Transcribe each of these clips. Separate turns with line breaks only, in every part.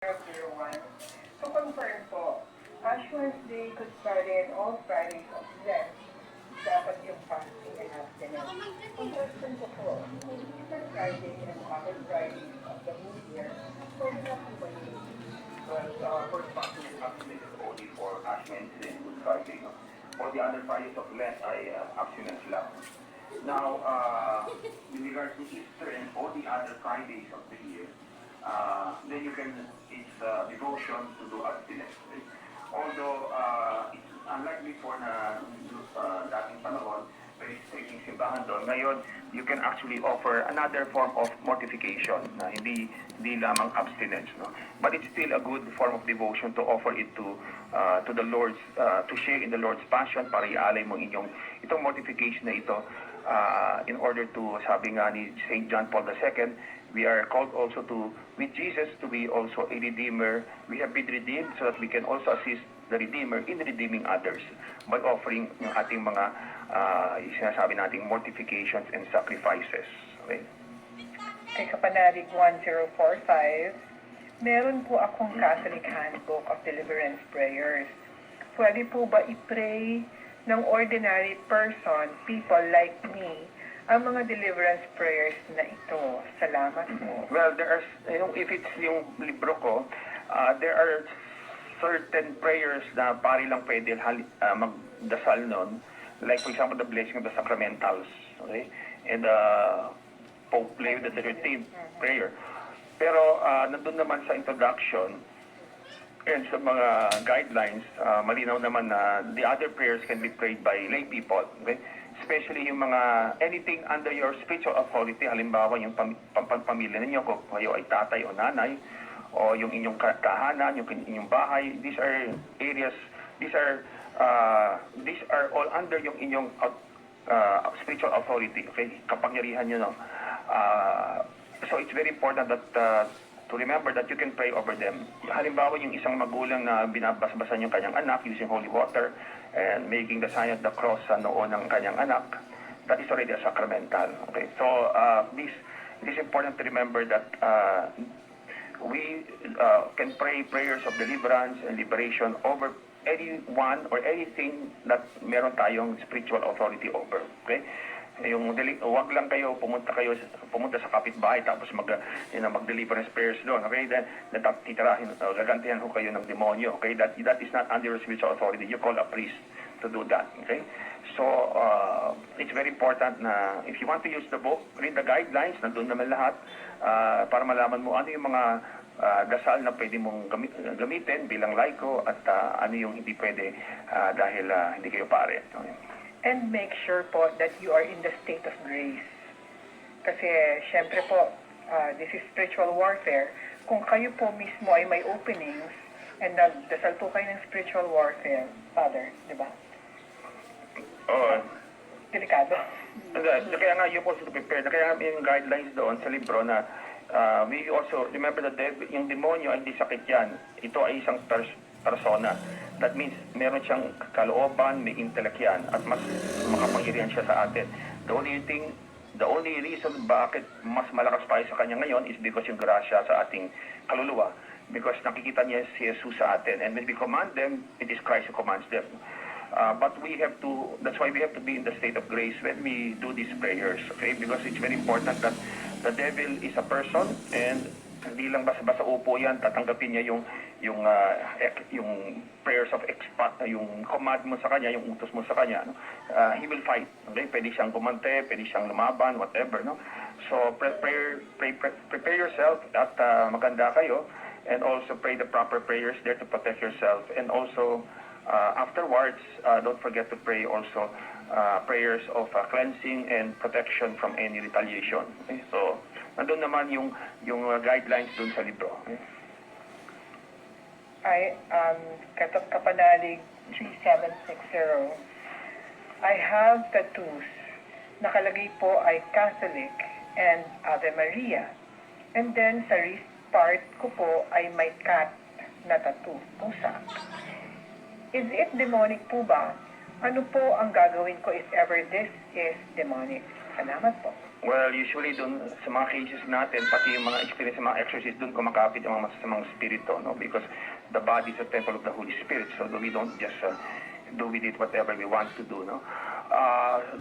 01. To confirm po, Ash Wednesday could start in all Fridays of Lent. Dapat yung fasting and abstinence. Ang question ko po, kung Easter Friday and other Fridays of the New Year, pwede na po ba yun?
Well, first fasting is abstinence only for Ash Wednesday and Good Friday. No? For the other Fridays of Lent ay abstinence lang. Now, with regards to Easter and all the other Fridays of the year, then you can, it's devotion to do abstinence. Right? Although, it's unlikely for na dating panahon, very strict yung simbahan doon. Ngayon, you can actually offer another form of mortification na hindi lamang abstinence. No? But it's still a good form of devotion to offer it to the Lord's, to share in the Lord's passion para ialay mo itong mortification na ito in order to, sabi nga ni St. John Paul II, we are called also to, with Jesus, to be also a redeemer. We have been redeemed so that we can also assist the Redeemer in redeeming others by offering yung ating mga sinasabi nating mortifications and sacrifices. Okay?
Kay Kapanalig 1045, meron po akong Catholic Handbook of Deliverance Prayers. Pwede po ba i-pray ng ordinary person, people like me, ang mga deliverance prayers na ito? Salamat po.
Well, there are, if it's yung libro ko, there are certain prayers na pari lang pwede magdasal nun. Like, for example, the blessing of the sacramentals. Okay? And Pope Leo the 13th prayer. Pero nandun naman sa introduction and sa mga guidelines, malinaw naman na the other prayers can be prayed by lay people. Okay? Especially yung mga anything under your spiritual authority, halimbawa yung pamilya ninyo, kung kayo ay tatay o nanay, o yung inyong tahanan, yung inyong bahay, these are areas, these are all under yung inyong spiritual authority, okay? Kapangyarihan nyo, no? So it's very important that to remember that you can pray over them. Halimbawa, yung isang magulang na binabasbasan yung kanyang anak using holy water and making the sign of the cross sa noo ng kanyang anak, that is already a sacramental. Okay, so this it is important to remember that we can pray prayers of deliverance and liberation over anyone or anything that meron tayong spiritual authority over. Okay? Wag lang kayo pumunta sa kapitbahay tapos mag-deliverance prayers doon. Okay? Then titirahin, gagantihan ho kayo ng demonyo. Okay? That is not under your spiritual authority. You call a priest to do that. Okay? So it's very important na if you want to use the book, read the guidelines, nandun naman lahat para malaman mo ano yung mga dasal na pwede mong gamitin bilang laiko at ano yung hindi pwede dahil hindi kayo pare. Okay?
And make sure po that you are in the state of grace. Kasi, syempre po, this is spiritual warfare. Kung kayo po mismo ay may openings and nagdasal po kayo ng spiritual warfare, Father, di ba?
Oo.
Delikado.
Kaya nga, you also prepare. Kaya yung guidelines doon sa libro na we also, remember that yung demonyo ay hindi sakit yan. Ito ay isang persona. That means, meron siyang kalooban, may intellect yan, at mas makapangyarihan siya sa atin. The only reason bakit mas malakas pa sa kanya ngayon is because yung grasya sa ating kaluluwa. Because nakikita niya si Jesus sa atin. And when we command them, it is Christ who commands them. But we have to, that's why we have to be in the state of grace when we do these prayers. Okay? Because it's very important that the devil is a person and hindi lang basta-basta upo yan, tatanggapin niya yung prayers of expat, yung command mo sa kanya, yung utos mo sa kanya. No? He will fight. Okay? Pwede siyang gumante, pwede siyang lumaban, whatever. No? So prepare yourself at maganda kayo and also pray the proper prayers there to protect yourself. And also afterwards, don't forget to pray also prayers of cleansing and protection from any retaliation. Okay? So nandun naman yung guidelines dun sa libro. Okay?
Kapanalig 3760. I have tattoos. Nakalagay po ay Catholic and Ave Maria. And then sa wrist part ko po ay may cat na tattoo, pusa. Is it demonic po ba? Ano po ang gagawin ko if ever this is demonic? Salamat po.
Well, usually dun sa mga cases natin, pati yung mga experience ng mga exorcist, dun kumakapit yung mga masasamang spirito, no? Because the body is a temple of the Holy Spirit, so we don't just do with it whatever we want to do, no?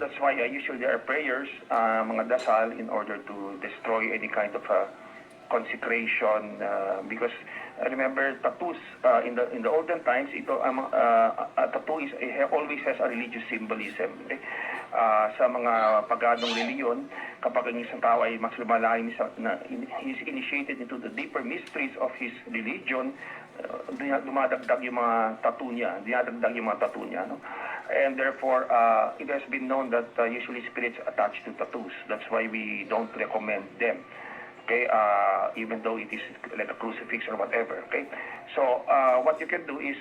That's why usually there are prayers, mga dasal, in order to destroy any kind of consecration, because I remember tattoos in the olden times, ito a tattoo is always has a religious symbolism. Okay? Sa mga paganong reliyon, kapag ang isang tao ay mas lumalalim he's initiated into the deeper mysteries of his religion, dumadagdag yung mga tattoo niya, no? And therefore, it has been known that usually spirits attach to tattoos. That's why we don't recommend them. Okay, even though it is like a crucifix or whatever. Okay, so what you can do is,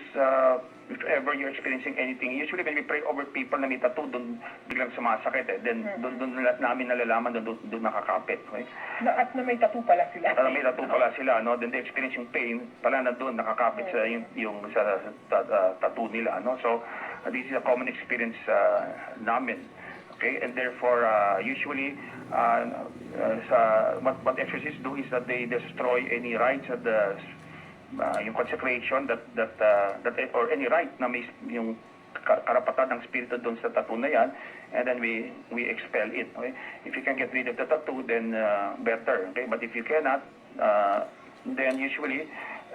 if ever you're experiencing anything, usually when we pray over people na may tattoo, doon biglang sumasakit eh. Then doon namin nalalaman, doon nakakapit. Okay?
At na may tattoo pala sila.
May tattoo pala sila, no? Then they experiencing pain, pala na doon nakakapit sa yung sa tattoo nila, no? So this is a common experience namin. Okay, and therefore, usually, what exorcists do is that they destroy any rites of the yung consecration that or any rite na may yung karapatan ng spirito doon sa tattoo na yan, and then we expel it. Okay, if you can get rid of the tattoo, then better. Okay, but if you cannot, then usually,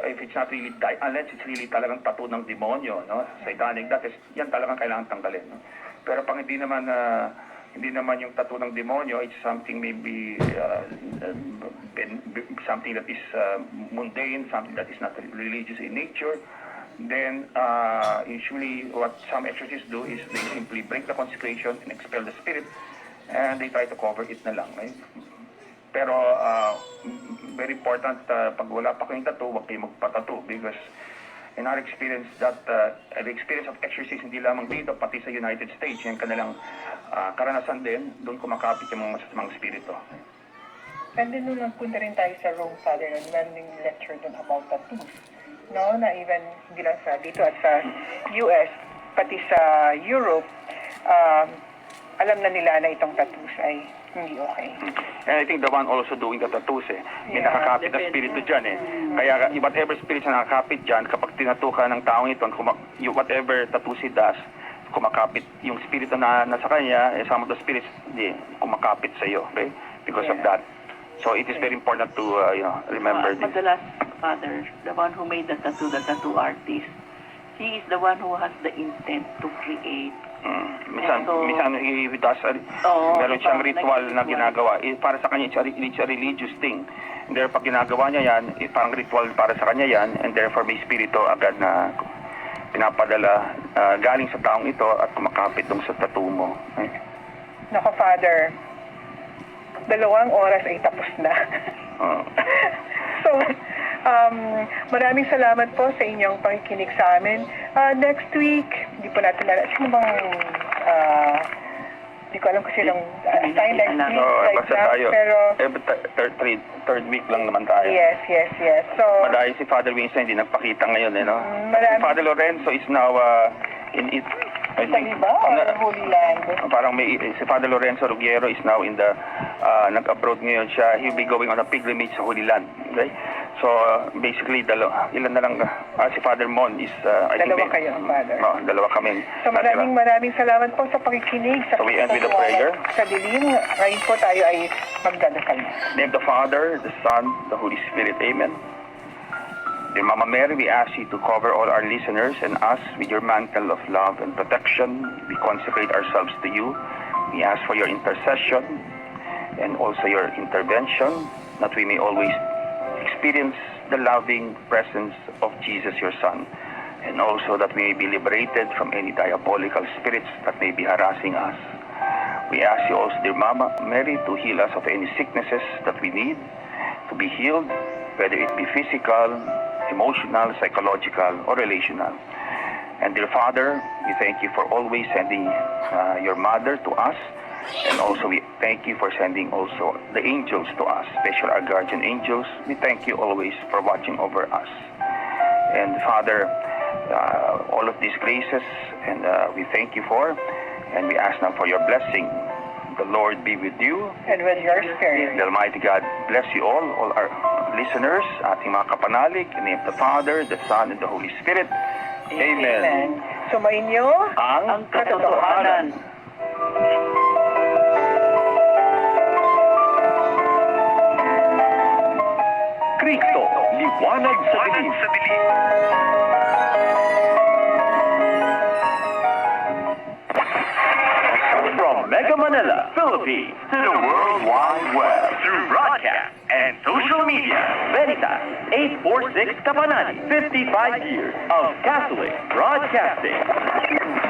if it's not really unless it's really talagang tattoo ng demonyo, no, satanic, yan talagang kailangan tanggalin, no? Pero pang hindi naman yung tattoo ng demonyo, it's something maybe something that is mundane, something that is not religious in nature, then usually what some exorcists do is they simply break the consecration and expel the spirit, and they try to cover it na lang. Right? Pero very important, pag wala pa kayong tattoo, huwag kayong magpa-tattoo, because in our experience that the experience of exorcism hindi lamang dito, pati sa United States, yung kanilang karanasan din, doon kumakapit yung mga masasamang spirito.
And then nung nagpunta rin tayo sa Rome, Father, and learning lecture dun about tattoos, no, na even hindi lang sa dito at sa US, pati sa Europe, alam na nila na itong tattoos ay hindi okay.
And I think the one also doing the tattoos may nakakapit na spirito dyan Kaya whatever spirits na nakakapit dyan, kapag tinattoo ka ng taong ito, whatever tattoos he does, kumakapit yung spirito na nasa kanya, some of the spirits kumakapit sa iyo, okay? Because of that. So it is very important to remember this.
Madalas, Father, the one who made the tattoo artist, he is the one who has the intent to create.
Minsan he does meron siyang ritual na ginagawa. Para sa kanya, it's a religious thing. And therefore, pag ginagawa niya yan, parang ritual para sa kanya yan, and therefore may spirito agad na pinapadala galing sa taong ito at kumakapit dong sa tattoo mo.
Nako, Father, 2 oras ay tapos na. So, maraming salamat po sa inyong pakikinig sa amin. Next week, hindi po natin sino bang, hindi ko alam kung silang assign next week,
basta tayo.
Pero,
third week lang naman tayo.
Yes. So,
Madahil si Father Winston hindi nagpakita ngayon, no? Si Father Lorenzo is now in it. I think,
Holy Land.
Parang si Father Lorenzo Ruggiero is now in the nag-abroad ngayon siya. He'll be going on a pilgrimage sa Holy Land. Okay? So basically ilan na lang si Father Mon is I think
Dalawa kayo, Father.
Dalawa kami.
So maraming salamat po sa pakikinig sa
So we end with a prayer.
Sa dilim, ngayon po tayo ay magdadasal na.
Name of the Father, the Son, the Holy Spirit. Amen. Dear Mama Mary, we ask you to cover all our listeners and us with your mantle of love and protection. We consecrate ourselves to you. We ask for your intercession and also your intervention, that we may always experience the loving presence of Jesus, your Son, and also that we may be liberated from any diabolical spirits that may be harassing us. We ask you also, dear Mama Mary, to heal us of any sicknesses that we need to be healed, whether it be physical, emotional, psychological, or relational. And dear Father, we thank you for always sending your mother to us, and also we thank you for sending also the angels to us, especially our guardian angels. We thank you always for watching over us. And Father, all of these graces, and we thank you for, and we ask now for your blessing
The Lord be with you.
And with your spirit.
The Almighty God bless you all our listeners, ating mga kapanalig, in the name of the Father, the Son, and the Holy Spirit. Amen.
Sumainyo
Ang
Katotohanan.
Kristo, liwanag sa dilim. From Mega Manila, Philippines, to the World Wide Web, through broadcast and social media, Veritas 846 Kapanani, 55 years of Catholic broadcasting.